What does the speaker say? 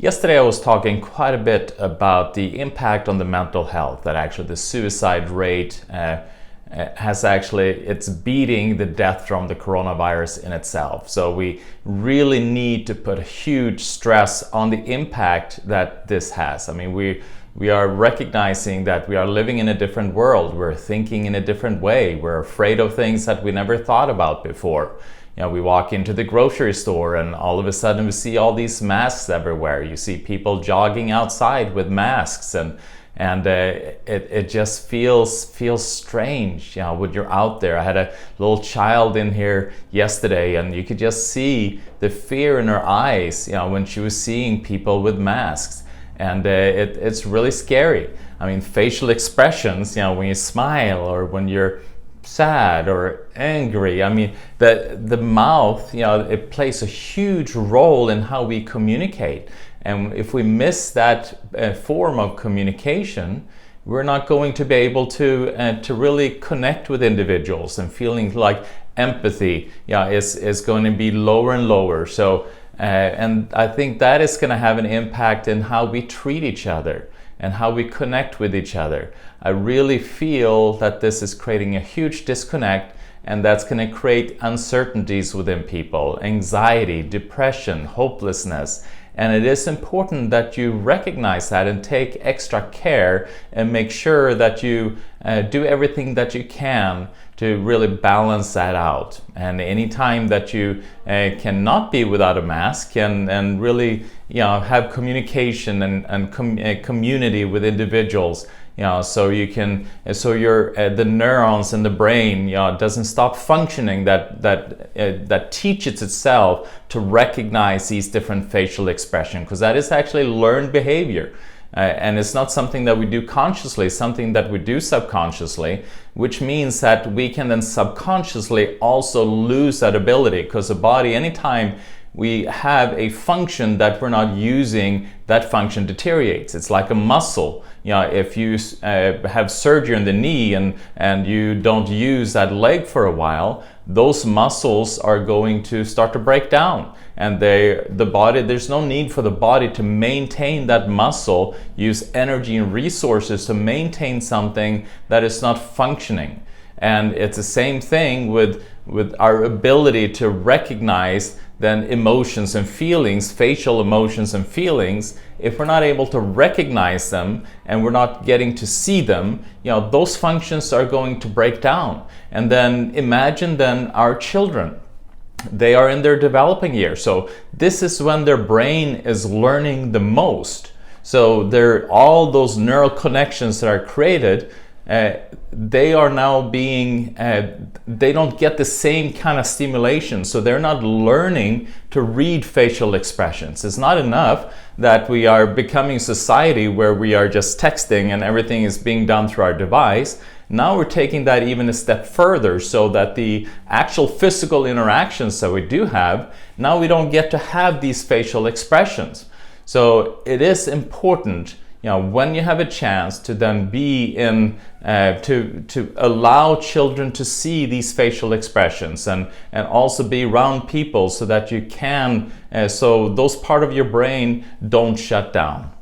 Yesterday I was talking quite a bit about the impact on the mental health, that actually the suicide rate it's beating the death from the coronavirus in itself. So we really need to put a huge stress on the impact that this has. I mean, we are recognizing that we are living in a different world. We're thinking in a different way. We're afraid of things that we never thought about before. You know, we walk into the grocery store and all of a sudden we see all these masks everywhere. You see people jogging outside with masks, and it just feels strange, you know, when you're out there. I had a little child in here yesterday, and you could just see the fear in her eyes, you know, when she was seeing people with masks, and it's really scary. I mean, facial expressions, you know, when you smile or when you're sad or angry. I mean, the mouth, you know, it plays a huge role in how we communicate. And if we miss that form of communication, we're not going to be able to really connect with individuals, and feeling like empathy, yeah, is going to be lower and lower. So, and I think that is going to have an impact in how we treat each other and how we connect with each other. I really feel that this is creating a huge disconnect, and that's going to create uncertainties within people, anxiety, depression, hopelessness. And it is important that you recognize that and take extra care and make sure that you do everything that you can to really balance that out. And anytime that you cannot be without a mask and really, you know, have communication and community with individuals, you know, so you can, so your the neurons in the brain, you know, doesn't stop functioning, that teaches itself to recognize these different facial expressions, because that is actually learned behavior. And it's not something that we do consciously, it's something that we do subconsciously, which means that we can then subconsciously also lose that ability, because the body, anytime we have a function that we're not using, that function deteriorates. It's like a muscle. You know, if you have surgery on the knee and you don't use that leg for a while, those muscles are going to start to break down. And the body, there's no need for the body to maintain that muscle, use energy and resources to maintain something that is not functioning. And it's the same thing with our ability to recognize then emotions and feelings, facial emotions and feelings. If we're not able to recognize them and we're not getting to see them, you know, those functions are going to break down. And then imagine then our children. They are in their developing years. So this is when their brain is learning the most. So all those neural connections that are created, they are now being, they don't get the same kind of stimulation. So they're not learning to read facial expressions. It's not enough that we are becoming a society where we are just texting and everything is being done through our device. Now we're taking that even a step further, so that the actual physical interactions that we do have, now we don't get to have these facial expressions. So it is important, you know, when you have a chance to then be in, to allow children to see these facial expressions, and also be around people so that you can, so those part of your brain don't shut down.